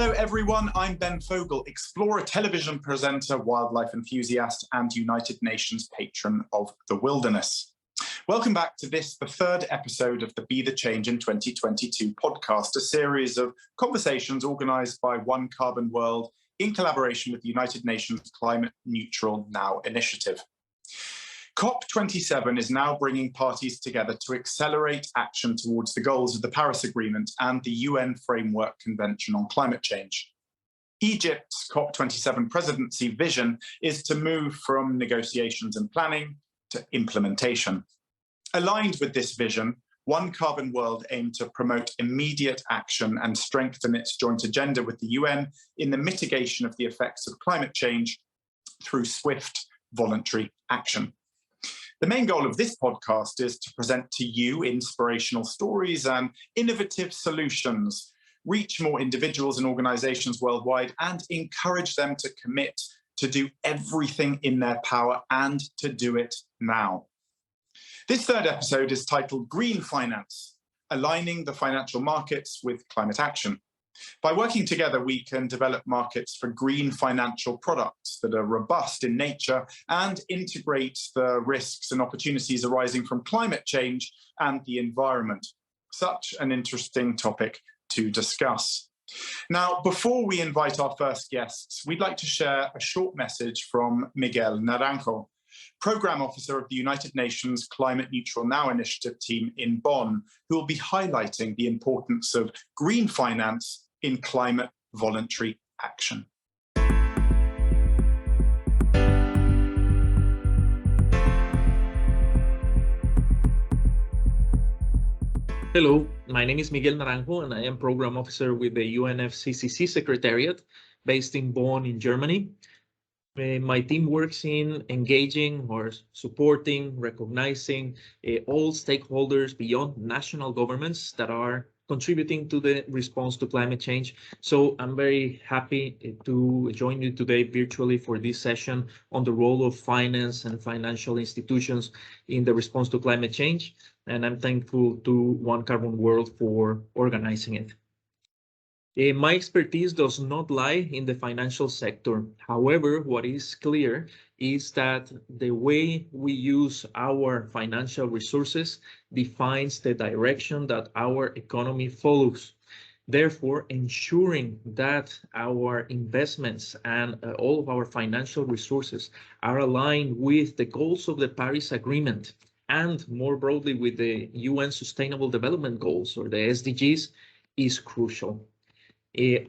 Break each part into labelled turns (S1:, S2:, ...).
S1: Hello everyone, I'm Ben Fogle, explorer, television presenter, wildlife enthusiast and United Nations patron of the wilderness. Welcome back to this, the third episode of the Be the Change in 2022 podcast, a series of conversations organised by One Carbon World in collaboration with the United Nations Climate Neutral Now initiative. COP27 is now bringing parties together to accelerate action towards the goals of the Paris Agreement and the UN Framework Convention on Climate Change. Egypt's COP27 presidency vision is to move from negotiations and planning to implementation. Aligned with this vision, One Carbon World aimed to promote immediate action and strengthen its joint agenda with the UN in the mitigation of the effects of climate change through swift, voluntary action. The main goal of this podcast is to present to you inspirational stories and innovative solutions, reach more individuals and organizations worldwide, and encourage them to commit to do everything in their power and to do it now. This third episode is titled Green Finance, Aligning the Financial Markets with Climate Action. By working together, we can develop markets for green financial products that are robust in nature and integrate the risks and opportunities arising from climate change and the environment. Such an interesting topic to discuss. Now, before we invite our first guests, we'd like to share a short message from Miguel Naranjo, Programme Officer of the United Nations Climate Neutral Now initiative team in Bonn, who will be highlighting the importance of green finance in climate voluntary action.
S2: Hello, my name is Miguel Naranjo and I am Program Officer with the UNFCCC Secretariat based in Bonn in Germany. My team works in engaging or supporting, recognizing all stakeholders beyond national governments that are contributing to the response to climate change. So I'm very happy to join you today virtually for this session on the role of finance and financial institutions in the response to climate change. And I'm thankful to One Carbon World for organizing it. My expertise does not lie in the financial sector. However, what is clear is that the way we use our financial resources defines the direction that our economy follows. Therefore, ensuring that our investments and all of our financial resources are aligned with the goals of the Paris Agreement and more broadly with the UN Sustainable Development Goals or the SDGs is crucial.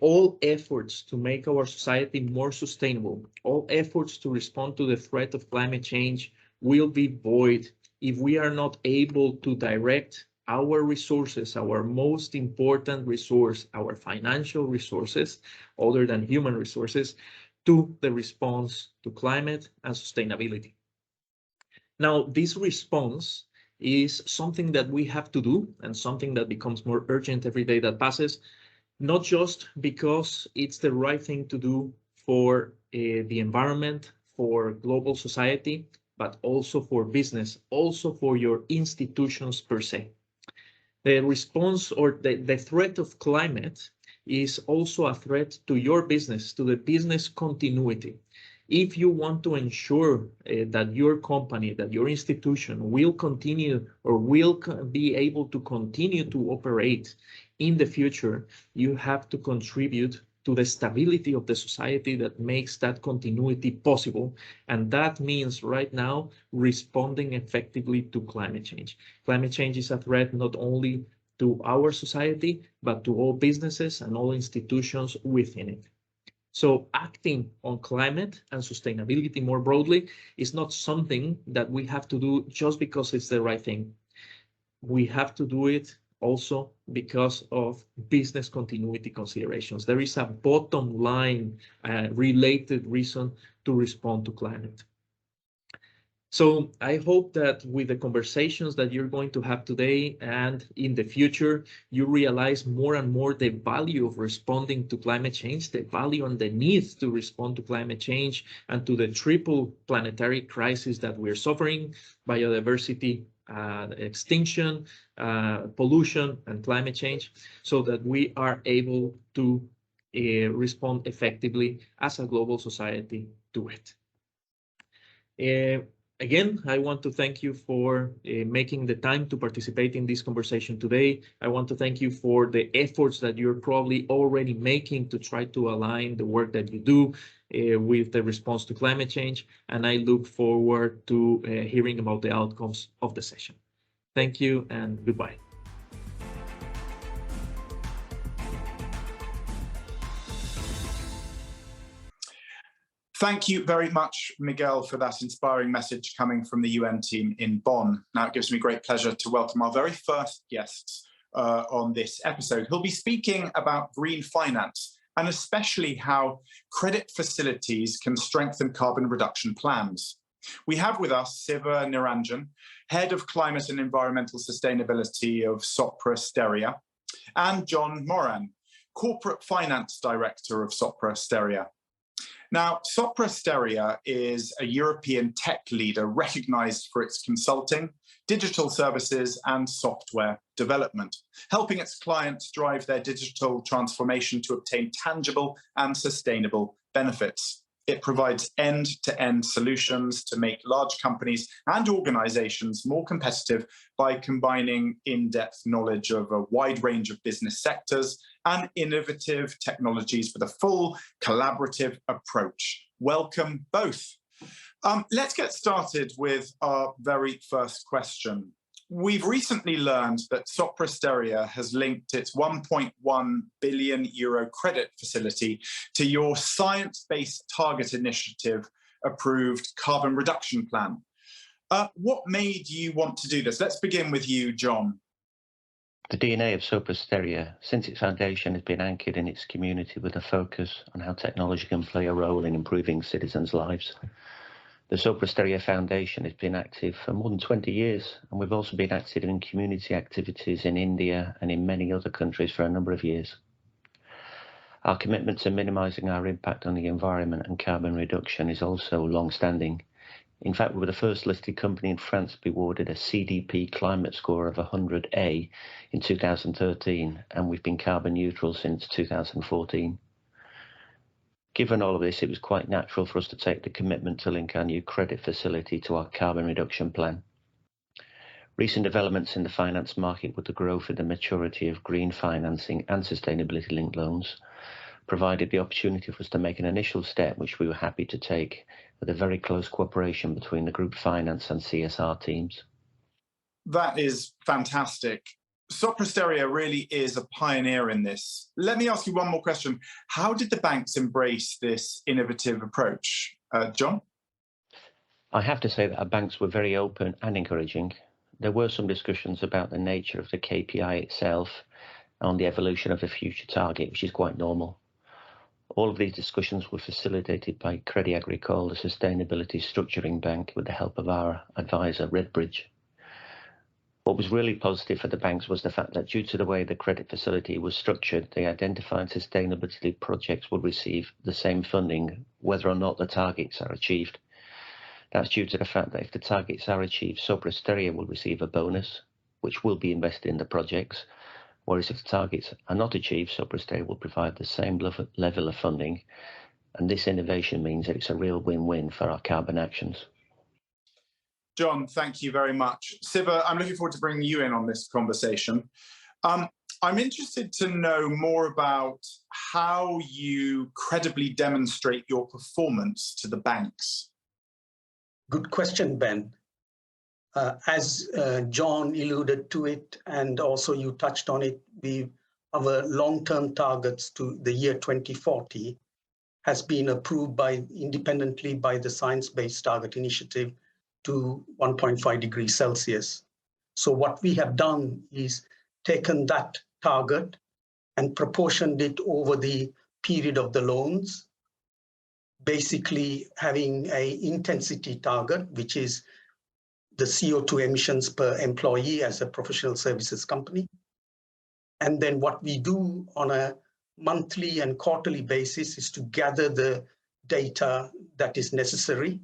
S2: All efforts to make our society more sustainable, all efforts to respond to the threat of climate change will be void if we are not able to direct our resources, our most important resource, our financial resources, other than human resources, to the response to climate and sustainability. Now, this response is something that we have to do and something that becomes more urgent every day that passes, not just because it's the right thing to do for the environment, for global society, but also for business, also for your institutions per se. The response or the threat of climate is also a threat to your business, to the business continuity. If you want to ensure that your company, that your institution will continue or will be able to continue to operate in the future, you have to contribute to the stability of the society that makes that continuity possible. And that means right now responding effectively to climate change. Climate change is a threat not only to our society, but to all businesses and all institutions within it. So acting on climate and sustainability more broadly is not something that we have to do just because it's the right thing. We have to do it also because of business continuity considerations. There is a bottom line related reason to respond to climate. So I hope that with the conversations that you're going to have today and in the future, you realize more and more the value of responding to climate change, the value and the need to respond to climate change and to the triple planetary crisis that we're suffering: biodiversity, extinction, pollution, and climate change, so that we are able to respond effectively as a global society to it. Again, I want to thank you for making the time to participate in this conversation today. I want to thank you for the efforts that you're probably already making to try to align the work that you do with the response to climate change. And I look forward to hearing about the outcomes of the session. Thank you and goodbye.
S1: Thank you very much, Miguel, for that inspiring message coming from the UN team in Bonn. Now it gives me great pleasure to welcome our very first guest on this episode. He'll be speaking about green finance and especially how credit facilities can strengthen carbon reduction plans. We have with us Siva Niranjan, Head of Climate and Environmental Sustainability of Sopra Steria, and John Moran, Corporate Finance Director of Sopra Steria. Now, Sopra Steria is a European tech leader recognized for its consulting, digital services, and software development, helping its clients drive their digital transformation to obtain tangible and sustainable benefits. It provides end-to-end solutions to make large companies and organizations more competitive by combining in-depth knowledge of a wide range of business sectors and innovative technologies with a full collaborative approach. Welcome both. Let's get started with our very first question. We've recently learned that Sopra Steria has linked its 1.1 billion euro credit facility to your Science-Based Target Initiative approved carbon reduction plan. What made you want to do this? Let's begin with you, John.
S3: The DNA of Sopra Steria, since its foundation, has been anchored in its community with a focus on how technology can play a role in improving citizens' lives. The Sopra Steria Foundation has been active for more than 20 years, and we've also been active in community activities in India and in many other countries for a number of years. Our commitment to minimising our impact on the environment and carbon reduction is also long-standing. In fact, we were the first listed company in France to be awarded a CDP climate score of 100A in 2013, and we've been carbon neutral since 2014. Given all of this, it was quite natural for us to take the commitment to link our new credit facility to our carbon reduction plan. Recent developments in the finance market with the growth and the maturity of green financing and sustainability-linked loans provided the opportunity for us to make an initial step, which we were happy to take, with a very close cooperation between the group finance and CSR teams.
S1: That is fantastic. Sopra Steria really is a pioneer in this. Let me ask you one more question. How did the banks embrace this innovative approach? John?
S3: I have to say that our banks were very open and encouraging. There were some discussions about the nature of the KPI itself and the evolution of the future target, which is quite normal. All of these discussions were facilitated by Crédit Agricole, the Sustainability Structuring Bank, with the help of our advisor, Redbridge. What was really positive for the banks was the fact that due to the way the credit facility was structured, they identified sustainability projects would receive the same funding, whether or not the targets are achieved. That's due to the fact that if the targets are achieved, Sopra Steria will receive a bonus, which will be invested in the projects, whereas if the targets are not achieved, Sopra Steria will provide the same level of funding. And this innovation means that it's a real win-win for our carbon actions.
S1: John, thank you very much. Siva, I'm looking forward to bringing you in on this conversation. I'm interested to know more about how you credibly demonstrate your performance to the banks.
S4: Good question, Ben. As John alluded to it, and also you touched on it, our long-term targets to the year 2040 has been approved independently by the Science-Based Target Initiative to 1.5 degrees Celsius. So what we have done is taken that target and proportioned it over the period of the loans, basically having an intensity target, which is the CO2 emissions per employee as a professional services company. And then what we do on a monthly and quarterly basis is to gather the data that is necessary.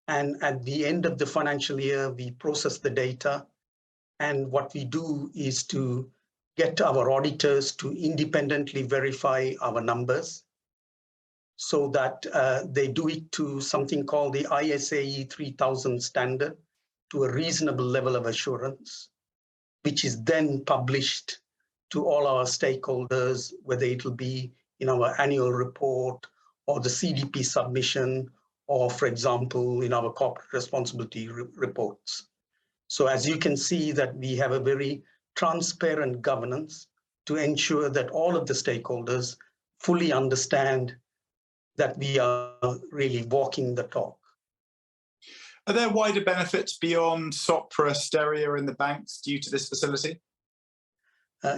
S4: And at the end of the financial year, we process the data. And what we do is to get our auditors to independently verify our numbers so that they do it to something called the ISAE 3000 standard, to a reasonable level of assurance, which is then published to all our stakeholders, whether it will be in our annual report or the CDP submission, or for example, in our corporate responsibility reports. So as you can see that we have a very transparent governance to ensure that all of the stakeholders fully understand that we are really walking the talk.
S1: Are there wider benefits beyond Sopra Steria and the banks due to this facility?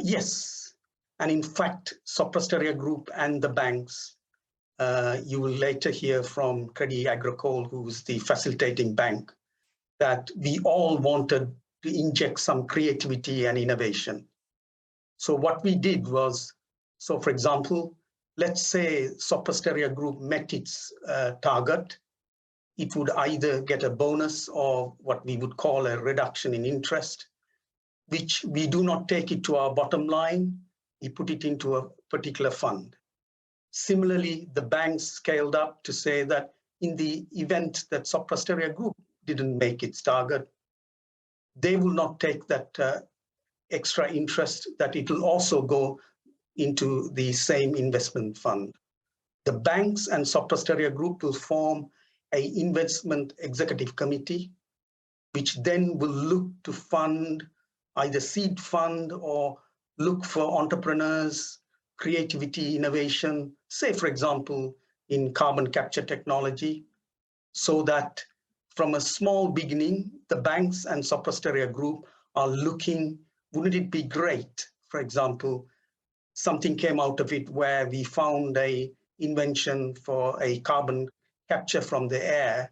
S4: Yes, and in fact, Sopra Steria Group and the banks, you will later hear from Crédit Agricole, who's the facilitating bank, that we all wanted to inject some creativity and innovation. So what we did was, so for example, let's say Sopra Steria Group met its target, it would either get a bonus or what we would call a reduction in interest, which we do not take it to our bottom line, we put it into a particular fund. Similarly, the banks scaled up to say that in the event that Sopra Steria Group didn't make its target, they will not take that extra interest, that it will also go into the same investment fund. The banks and Sopra Steria Group will form an investment executive committee, which then will look to fund either seed fund or look for entrepreneurs, creativity, innovation, say, for example, in carbon capture technology, so that from a small beginning, the banks and Sopra Steria Group are looking, wouldn't it be great, for example, something came out of it where we found an invention for a carbon capture from the air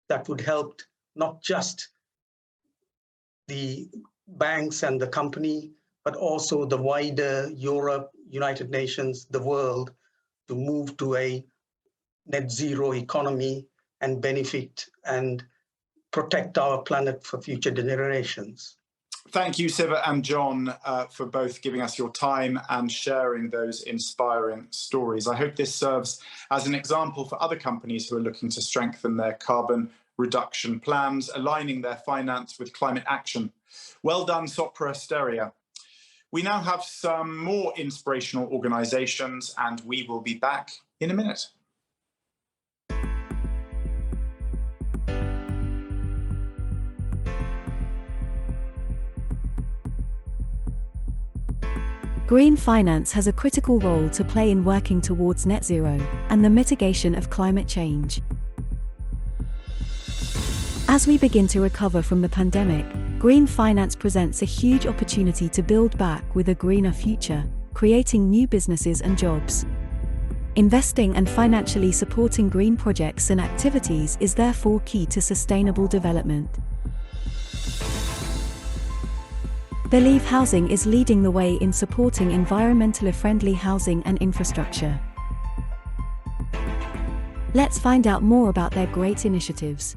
S4: that would help not just the banks and the company, but also the wider Europe, United Nations, the world, to move to a net zero economy and benefit and protect our planet for future generations.
S1: Thank you, Siva and John, for both giving us your time and sharing those inspiring stories. I hope this serves as an example for other companies who are looking to strengthen their carbon reduction plans, aligning their finance with climate action. Well done, Sopra Steria. We now have some more inspirational organisations, and we will be back in a minute.
S5: Green finance has a critical role to play in working towards net zero and the mitigation of climate change. As we begin to recover from the pandemic, green finance presents a huge opportunity to build back with a greener future, creating new businesses and jobs. Investing and financially supporting green projects and activities is therefore key to sustainable development. Believe Housing is leading the way in supporting environmentally friendly housing and infrastructure. Let's find out more about their great initiatives.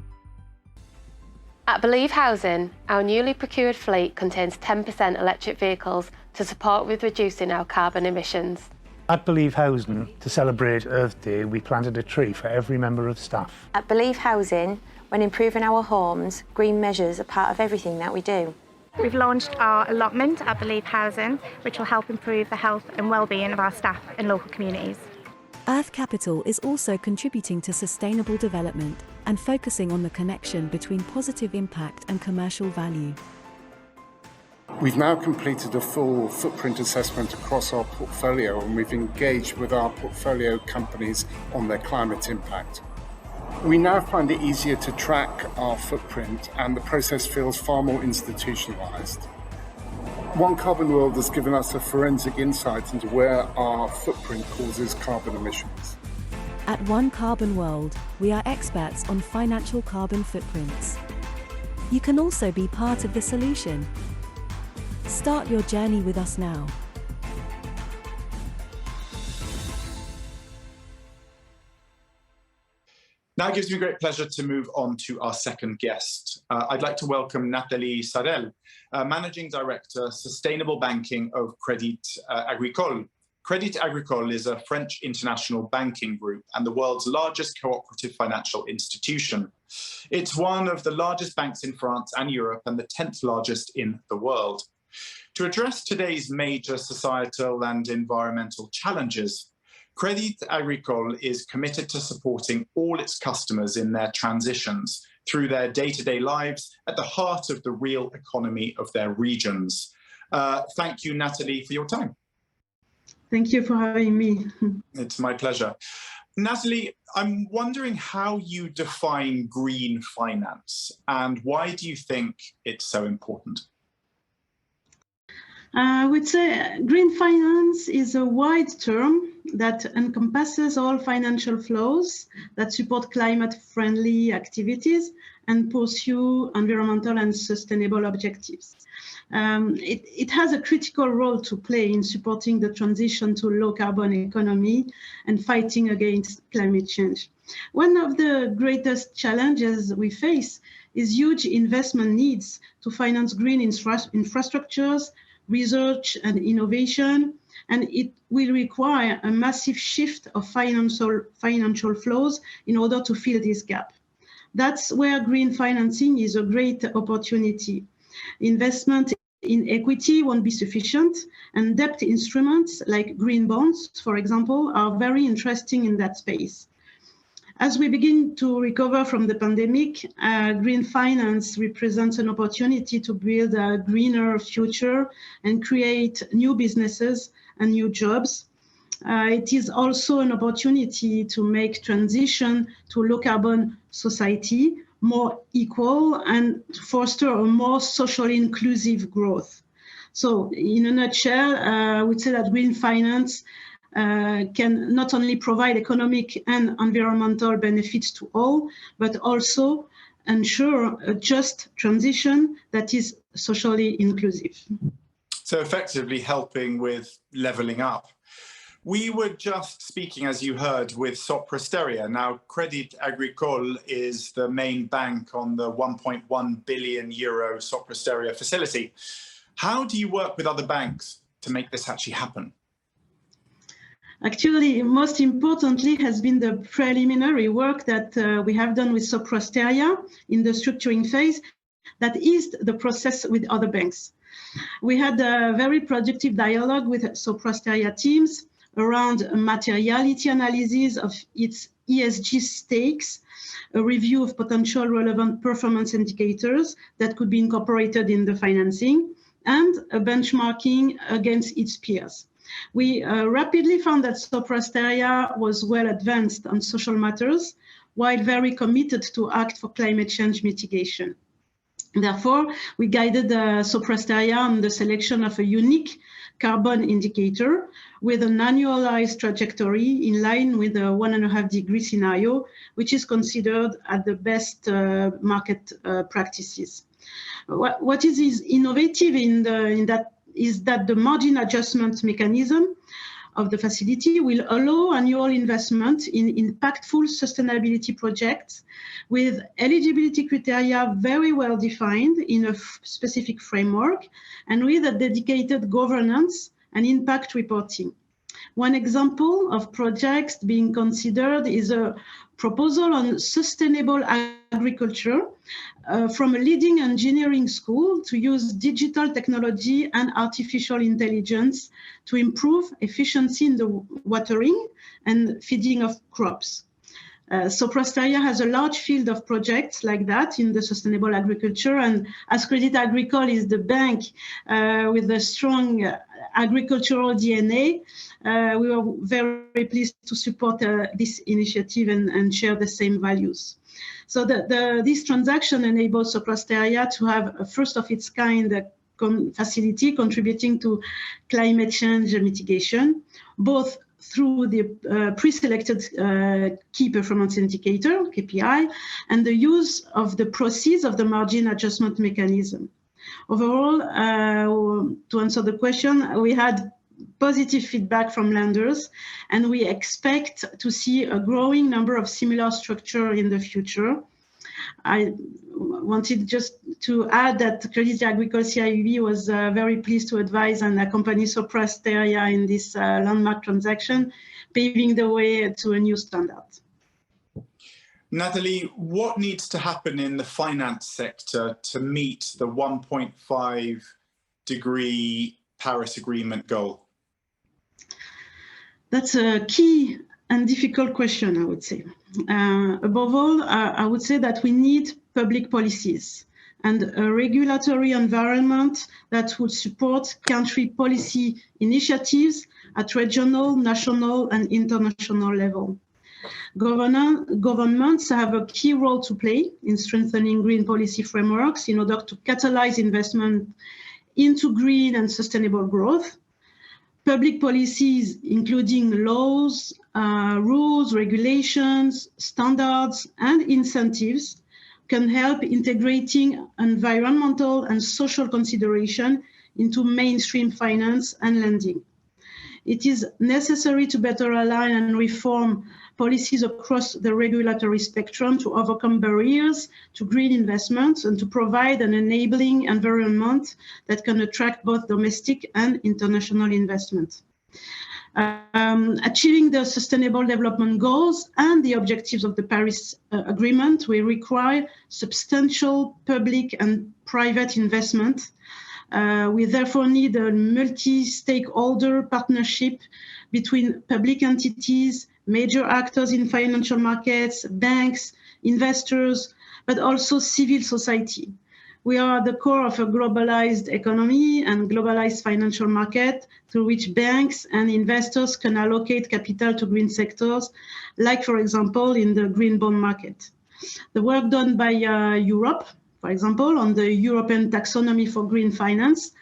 S6: At Believe Housing, our newly procured fleet contains 10% electric vehicles to support with reducing our carbon emissions.
S7: At Believe Housing, to celebrate Earth Day, we planted a tree for every member of staff.
S8: At Believe Housing, when improving our homes, green measures are part of everything that we do.
S9: We've launched our allotment at Believe Housing, which will help improve the health and well-being of our staff and local communities.
S5: Earth Capital is also contributing to sustainable development and focusing on the connection between positive impact and commercial value.
S10: We've now completed a full footprint assessment across our portfolio, and we've engaged with our portfolio companies on their climate impact. We now find it easier to track our footprint, and the process feels far more institutionalized. One Carbon World has given us a forensic insight into where our footprint causes carbon emissions.
S5: At One Carbon World, we are experts on financial carbon footprints. You can also be part of the solution. Start your journey with us now.
S1: Now it gives me great pleasure to move on to our second guest. I'd like to welcome Nathalie Sarel, Managing Director, Sustainable Banking of Crédit Agricole. Crédit Agricole is a French international banking group and the world's largest cooperative financial institution. It's one of the largest banks in France and Europe and the 10th largest in the world. To address today's major societal and environmental challenges, Crédit Agricole is committed to supporting all its customers in their transitions through their day-to-day lives at the heart of the real economy of their regions. Thank you, Nathalie, for your time.
S11: Thank you for having me.
S1: It's my pleasure. Nathalie, I'm wondering how you define green finance and why do you think it's so important?
S11: I would say green finance is a wide term that encompasses all financial flows that support climate-friendly activities and pursue environmental and sustainable objectives. It has a critical role to play in supporting the transition to a low-carbon economy and fighting against climate change. One of the greatest challenges we face is huge investment needs to finance green infrastructures, research and innovation, and it will require a massive shift of financial flows in order to fill this gap. That's where green financing is a great opportunity. Investment in equity won't be sufficient, and debt instruments like green bonds, for example, are very interesting in that space. As we begin to recover from the pandemic, green finance represents an opportunity to build a greener future and create new businesses and new jobs. It is also an opportunity to make transition to a low-carbon society more equal and to foster a more socially inclusive growth. So, in a nutshell, I would say that green finance can not only provide economic and environmental benefits to all, but also ensure a just transition that is socially inclusive.
S1: So effectively helping with levelling up. We were just speaking, as you heard, with Sopra Steria. Now, Crédit Agricole is the main bank on the 1.1 billion euro Sopra Steria facility. How do you work with other banks to make this actually happen?
S11: Actually, most importantly has been the preliminary work that we have done with Sopra Steria in the structuring phase that eased the process with other banks. We had a very productive dialogue with Sopra Steria teams around a materiality analysis of its ESG stakes, a review of potential relevant performance indicators that could be incorporated in the financing, and a benchmarking against its peers. We rapidly found that Sopra Steria was well advanced on social matters, while very committed to act for climate change mitigation. Therefore, we guided Sopra Steria on the selection of a unique carbon indicator with an annualized trajectory in line with the 1.5-degree scenario, which is considered at the best market practices. What is innovative in that is that the margin adjustment mechanism of the facility will allow annual investment in impactful sustainability projects with eligibility criteria very well defined in a specific framework and with a dedicated governance and impact reporting. One example of projects being considered is a proposal on sustainable agriculture from a leading engineering school to use digital technology and artificial intelligence to improve efficiency in the watering and feeding of crops. Sopra Steria has a large field of projects like that in the sustainable agriculture, and as Crédit Agricole is the bank with a strong agricultural DNA, we were very pleased to support this initiative and share the same values. So this transaction enables Sopra Steria to have a first of its kind facility contributing to climate change mitigation, both through the pre-selected key performance indicator, KPI, and the use of the proceeds of the margin adjustment mechanism. Overall, to answer the question, we had positive feedback from lenders, and we expect to see a growing number of similar structure in the future. I wanted just to add that Crédit Agricole CIB was very pleased to advise and accompany Sopra Steria in this landmark transaction, paving the way to a new standard.
S1: Nathalie, what needs to happen in the finance sector to meet the 1.5-degree Paris Agreement goal?
S11: That's a key and difficult question, I would say. Above all, I would say that we need public policies and a regulatory environment that would support country policy initiatives at regional, national, and international level. Governments have a key role to play in strengthening green policy frameworks in order to catalyze investment into green and sustainable growth. Public policies, including laws, rules, regulations, standards, and incentives, can help integrating environmental and social consideration into mainstream finance and lending. It is necessary to better align and reform policies across the regulatory spectrum to overcome barriers to green investments and to provide an enabling environment that can attract both domestic and international investment. Achieving the Sustainable Development Goals and the objectives of the Paris Agreement will require substantial public and private investment. We therefore need a multi-stakeholder partnership between public entities, major actors in financial markets, banks, investors, but also civil society. We are at the core of a globalized economy and globalized financial market through which banks and investors can allocate capital to green sectors, like, for example, in the green bond market. The work done by Europe, for example, on the European taxonomy for green finance,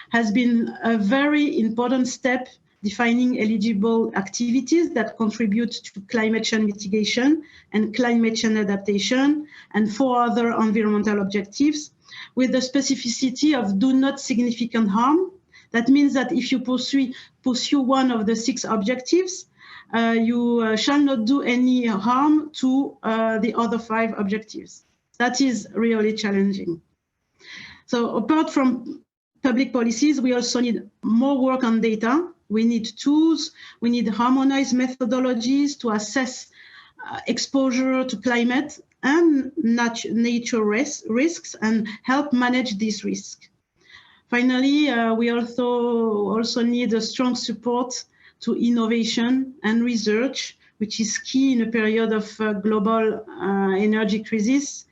S11: has been a very important step defining eligible activities that contribute to climate change mitigation and climate change adaptation, and 4 other environmental objectives, with the specificity of do not significant harm. That means that if you pursue one of the 6 objectives, you shall not do any harm to the other 5 objectives. That is really challenging. So apart from public policies, we also need more work on data. We need tools, we need harmonized methodologies to assess exposure to climate and nature risks and help manage these risks. Finally, we also need a strong support to innovation and research, which is key in a period of global energy crisis.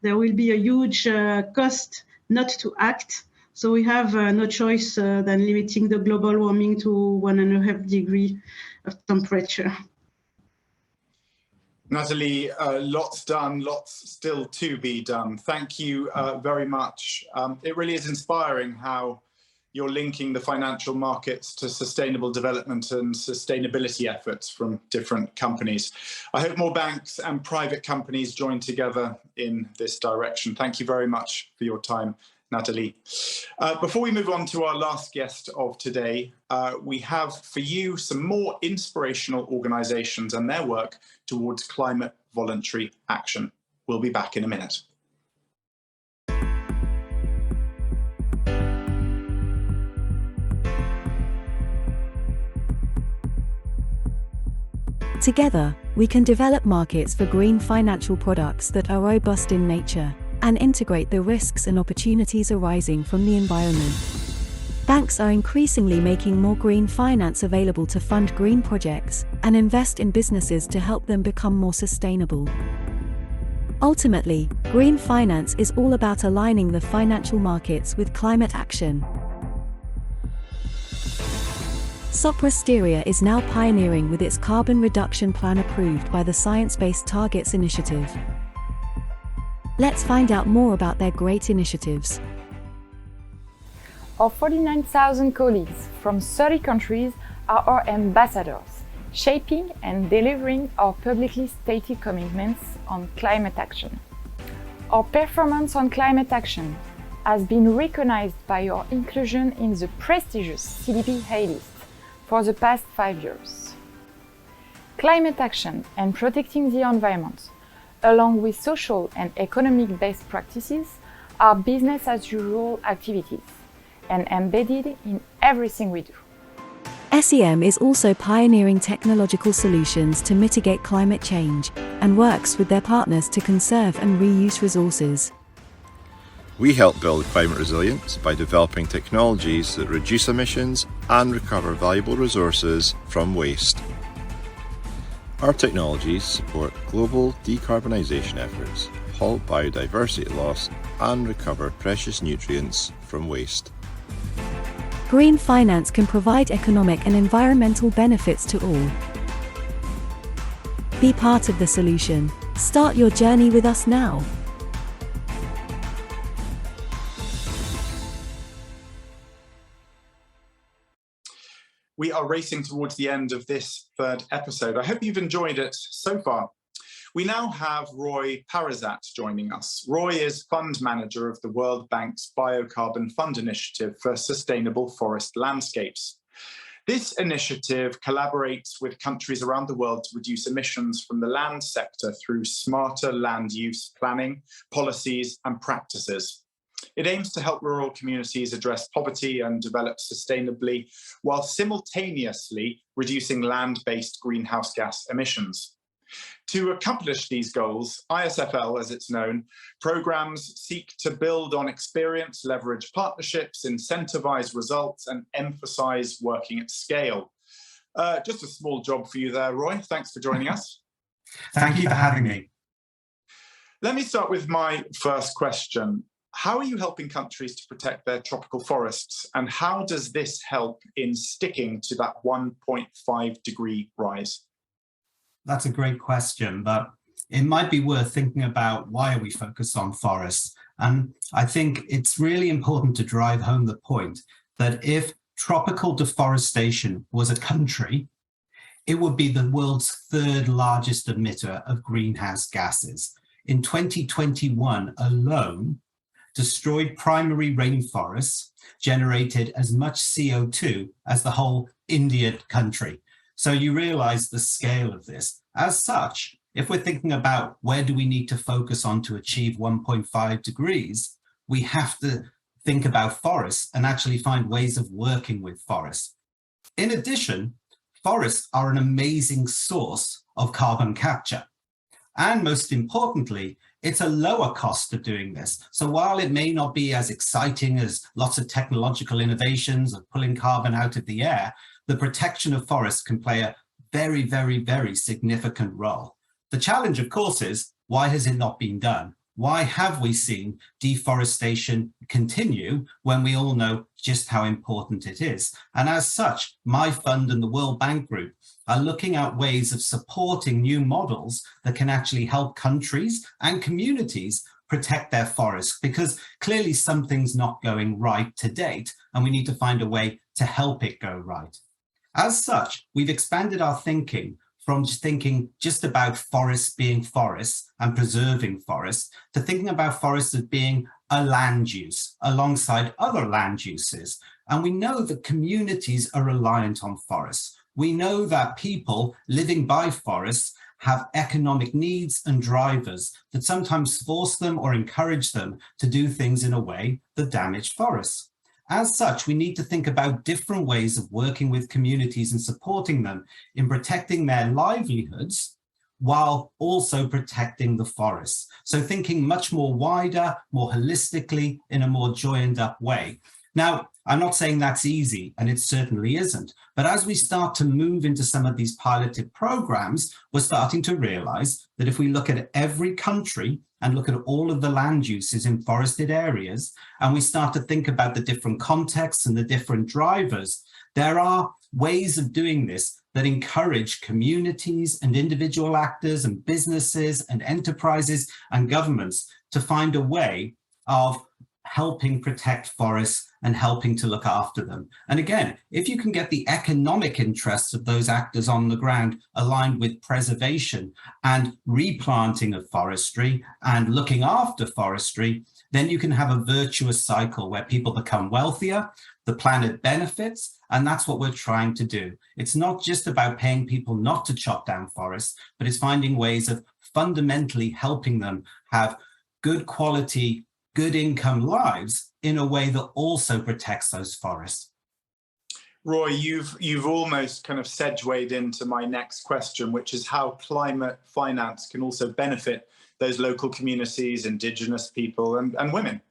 S11: There will be a huge cost not to act. So we have no choice than limiting the global warming to 1.5 degrees of temperature.
S1: Nathalie, lots done, lots still to be done. Thank you very much. It really is inspiring how you're linking the financial markets to sustainable development and sustainability efforts from different companies. I hope more banks and private companies join together in this direction. Thank you very much for your time, Nathalie. Before we move on to our last guest of today, we have for you some more inspirational organisations and their work towards climate voluntary action. We'll be back in a minute.
S5: Together, we can develop markets for green financial products that are robust in nature and integrate the risks and opportunities arising from the environment. Banks are increasingly making more green finance available to fund green projects and invest in businesses to help them become more sustainable. Ultimately, green finance is all about aligning the financial markets with climate action. Sopra Steria is now pioneering with its carbon reduction plan approved by the Science Based Targets initiative. Let's find out more about their great initiatives.
S12: Our 49,000 colleagues from 30 countries are our ambassadors, shaping and delivering our publicly stated commitments on climate action. Our performance on climate action has been recognized by our inclusion in the prestigious CDP A list, for the past 5 years. Climate action and protecting the environment, along with social and economic best practices, are business as usual activities and embedded in everything we do.
S5: SEM is also pioneering technological solutions to mitigate climate change and works with their partners to conserve and reuse resources.
S13: We help build climate resilience by developing technologies that reduce emissions and recover valuable resources from waste. Our technologies support global decarbonisation efforts, halt biodiversity loss, and recover precious nutrients from waste.
S5: Green finance can provide economic and environmental benefits to all. Be part of the solution. Start your journey with us now.
S1: We are racing towards the end of this third episode. I hope you've enjoyed it so far. We now have Roy Parizat joining us. Roy is fund manager of the World Bank's Biocarbon Fund Initiative for Sustainable Forest Landscapes. This initiative collaborates with countries around the world to reduce emissions from the land sector through smarter land use planning, policies, and practices. It aims to help rural communities address poverty and develop sustainably, while simultaneously reducing land-based greenhouse gas emissions. To accomplish these goals, ISFL, as it's known, programs seek to build on experience, leverage partnerships, incentivize results, and emphasize working at scale. Just a small job for you there, Roy. Thanks for joining us.
S14: Thank you for having me.
S1: Let me start with my first question. How are you helping countries to protect their tropical forests, and how does this help in sticking to that 1.5 degree rise?
S14: That's a great question, but it might be worth thinking about why are we focused on forests. And I think it's really important to drive home the point that if tropical deforestation was a country, it would be the world's third largest emitter of greenhouse gases. In 2021 alone, destroyed primary rainforests generated as much CO2 as the whole Indian country. So you realize the scale of this. As such, if we're thinking about where do we need to focus on to achieve 1.5 degrees, we have to think about forests and actually find ways of working with forests. In addition, forests are an amazing source of carbon capture. And most importantly, it's a lower cost of doing this. So while it may not be as exciting as lots of technological innovations of pulling carbon out of the air, the protection of forests can play a very, very, very significant role. The challenge, of course, is why has it not been done? Why have we seen deforestation continue when we all know just how important it is? And as such, my fund and the World Bank Group are looking at ways of supporting new models that can actually help countries and communities protect their forests, because clearly something's not going right to date, and we need to find a way to help it go right. As such, we've expanded our thinking from just thinking just about forests being forests and preserving forests to thinking about forests as being a land use alongside other land uses. And we know that communities are reliant on forests. We know that people living by forests have economic needs and drivers that sometimes force them or encourage them to do things in a way that damage forests. As such, we need to think about different ways of working with communities and supporting them in protecting their livelihoods while also protecting the forests. So thinking much more wider, more holistically, in a more joined up way. Now, I'm not saying that's easy, and it certainly isn't. But as we start to move into some of these piloted programs, we're starting to realize that if we look at every country and look at all of the land uses in forested areas, and we start to think about the different contexts and the different drivers, there are ways of doing this that encourage communities and individual actors and businesses and enterprises and governments to find a way of helping protect forests and helping to look after them. And again, if you can get the economic interests of those actors on the ground aligned with preservation and replanting of forestry and looking after forestry, then you can have a virtuous cycle where people become wealthier, the planet benefits, and that's what we're trying to do. It's not just about paying people not to chop down forests, but it's finding ways of fundamentally helping them have good quality, good income lives in a way that also protects those forests.
S1: Roy, you've almost kind of segued into my next question, which is how climate finance can also benefit those local communities, Indigenous people and women.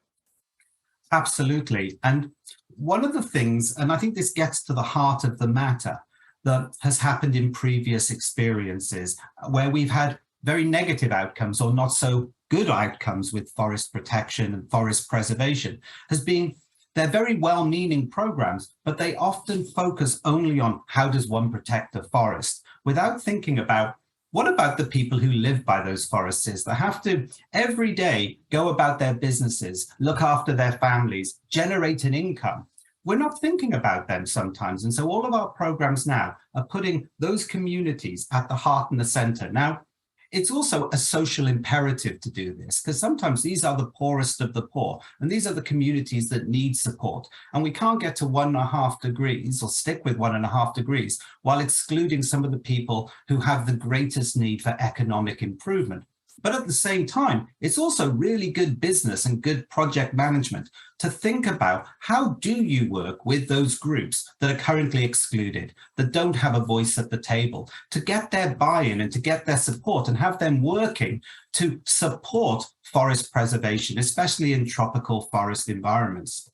S14: Absolutely. And one of the things, and I think this gets to the heart of the matter, that has happened in previous experiences where we've had very negative outcomes or not so good outcomes with forest protection and forest preservation, has been they're very well-meaning programs, but they often focus only on how does one protect a forest without thinking about what about the people who live by those forests that have to every day go about their businesses, look after their families, generate an income? We're not thinking about them sometimes. And so all of our programs now are putting those communities at the heart and the center. Now, it's also a social imperative to do this because sometimes these are the poorest of the poor and these are the communities that need support. And we can't get to 1.5 degrees or stick with 1.5 degrees while excluding some of the people who have the greatest need for economic improvement. But at the same time, it's also really good business and good project management to think about how do you work with those groups that are currently excluded, that don't have a voice at the table, to get their buy-in and to get their support and have them working to support forest preservation, especially in tropical forest environments.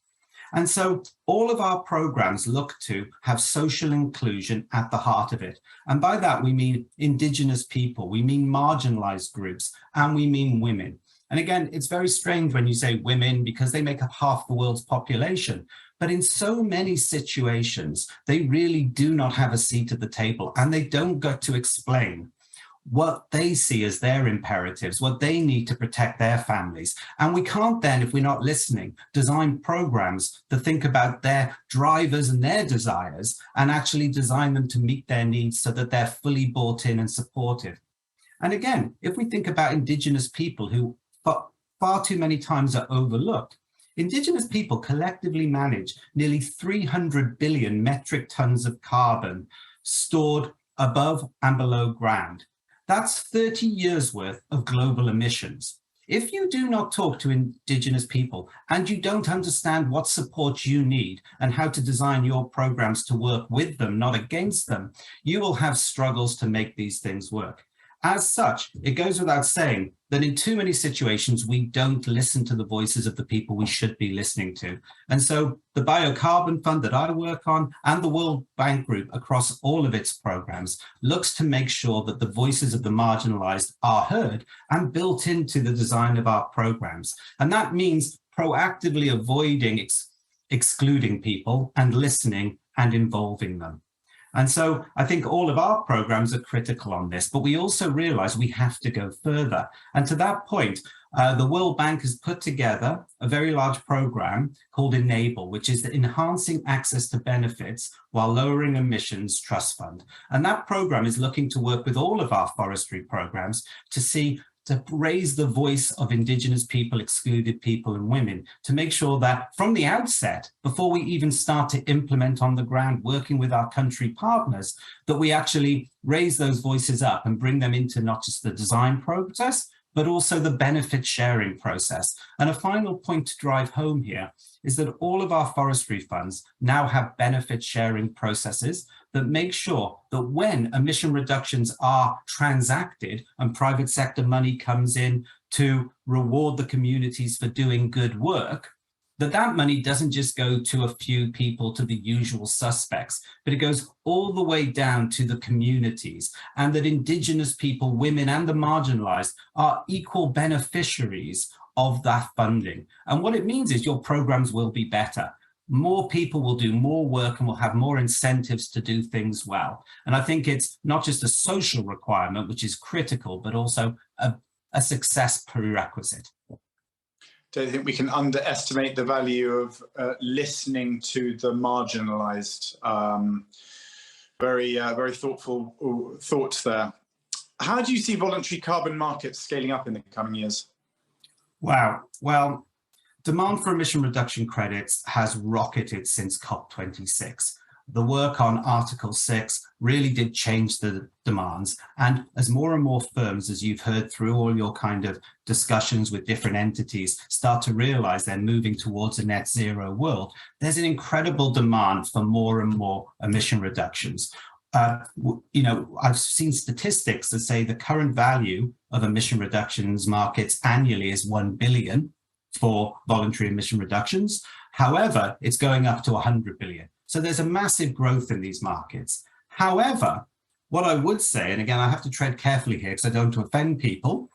S14: And so all of our programs look to have social inclusion at the heart of it. And by that, we mean Indigenous people, we mean marginalized groups, and we mean women. And again, it's very strange when you say women because they make up half the world's population. But in so many situations, they really do not have a seat at the table and they don't get to explain what they see as their imperatives, what they need to protect their families. And we can't then, if we're not listening, design programs to think about their drivers and their desires and actually design them to meet their needs so that they're fully bought in and supported. And again, if we think about Indigenous people who far too many times are overlooked, Indigenous people collectively manage nearly 300 billion metric tons of carbon stored above and below ground. That's 30 years worth of global emissions. If you do not talk to Indigenous people and you don't understand what support you need and how to design your programs to work with them, not against them, you will have struggles to make these things work. As such, it goes without saying that in too many situations, we don't listen to the voices of the people we should be listening to. And so the Biocarbon Fund that I work on and the World Bank Group across all of its programs looks to make sure that the voices of the marginalized are heard and built into the design of our programs. And that means proactively avoiding excluding people and listening and involving them. And so I think all of our programs are critical on this, but we also realize we have to go further. And to that point, the World Bank has put together a very large program called Enable, which is the Enhancing Access to Benefits While Lowering Emissions Trust Fund. And that program is looking to work with all of our forestry programs to raise the voice of Indigenous people, excluded people, and women, to make sure that from the outset, before we even start to implement on the ground, working with our country partners, that we actually raise those voices up and bring them into not just the design process, but also the benefit sharing process. And a final point to drive home here is that all of our forestry funds now have benefit sharing processes that make sure that when emission reductions are transacted and private sector money comes in to reward the communities for doing good work, that money doesn't just go to a few people, to the usual suspects, but it goes all the way down to the communities, and that Indigenous people, women, and the marginalized are equal beneficiaries of that funding. And what it means is your programs will be better. More people will do more work and will have more incentives to do things well. And I think it's not just a social requirement, which is critical, but also a success prerequisite.
S1: don't think we can underestimate the value of listening to the marginalized. Very thoughtful thoughts there. How do you see voluntary carbon markets scaling up in the coming years?
S14: Wow. Well, demand for emission reduction credits has rocketed since COP26. The work on Article 6 really did change the demands. And as more and more firms, as you've heard through all your kind of discussions with different entities, start to realize they're moving towards a net zero world, there's an incredible demand for more and more emission reductions. I've seen statistics that say the current value of emission reductions markets annually is 1 billion for voluntary emission reductions. However, it's going up to 100 billion. So there's a massive growth in these markets. However, what I would say, and again, I have to tread carefully here because I don't want to offend people,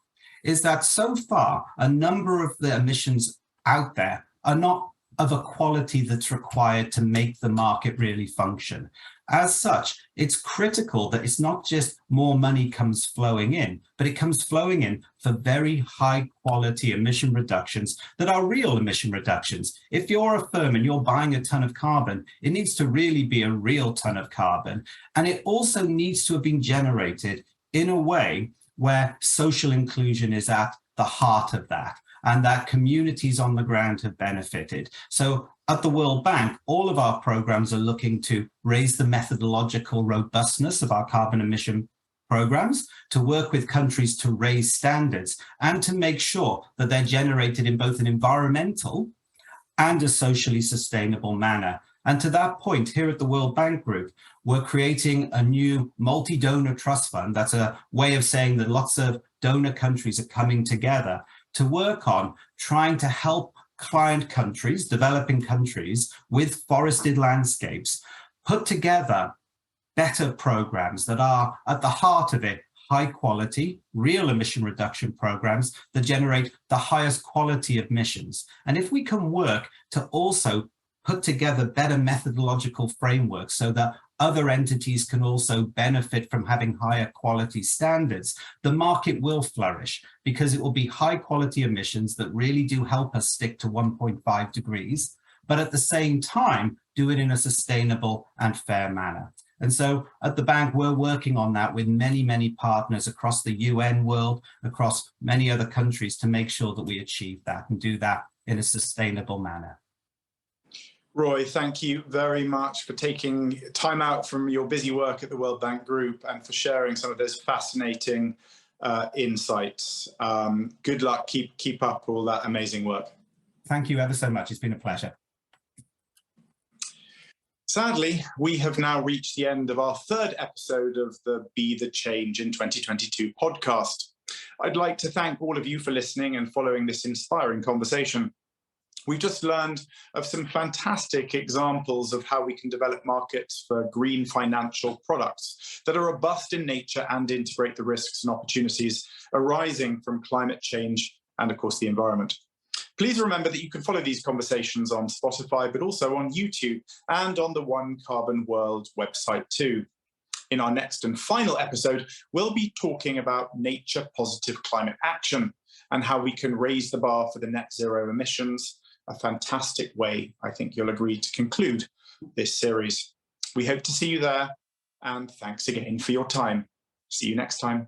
S14: is that so far, a number of the emissions out there are not of a quality that's required to make the market really function. As such, it's critical that it's not just more money comes flowing in, but it comes flowing in for very high quality emission reductions that are real emission reductions. If you're a firm and you're buying a ton of carbon, it needs to really be a real ton of carbon. And it also needs to have been generated in a way where social inclusion is at the heart of that, and that communities on the ground have benefited. So at the World Bank, all of our programs are looking to raise the methodological robustness of our carbon emission programs, to work with countries to raise standards, and to make sure that they're generated in both an environmental and a socially sustainable manner. And to that point, here at the World Bank Group, we're creating a new multi-donor trust fund. That's a way of saying that lots of donor countries are coming together to work on trying to help client countries, developing countries with forested landscapes, put together better programs that are at the heart of it, high quality, real emission reduction programs that generate the highest quality of emissions. And if we can work to also put together better methodological frameworks so that other entities can also benefit from having higher quality standards, the market will flourish because it will be high quality emissions that really do help us stick to 1.5 degrees, but at the same time, do it in a sustainable and fair manner. And so at the bank, we're working on that with many, many partners across the UN world, across many other countries to make sure that we achieve that and do that in a sustainable manner.
S1: Roy, thank you very much for taking time out from your busy work at the World Bank Group and for sharing some of those fascinating insights. Good luck. Keep up all that amazing work.
S14: Thank you ever so much. It's been a pleasure.
S1: Sadly, we have now reached the end of our third episode of the Be the Change in 2022 podcast. I'd like to thank all of you for listening and following this inspiring conversation. We've just learned of some fantastic examples of how we can develop markets for green financial products that are robust in nature and integrate the risks and opportunities arising from climate change and, of course, the environment. Please remember that you can follow these conversations on Spotify, but also on YouTube and on the One Carbon World website too. In our next and final episode, we'll be talking about nature-positive climate action and how we can raise the bar for the net zero emissions. A fantastic way, I think you'll agree, to conclude this series. We hope to see you there, and thanks again for your time. See you next time.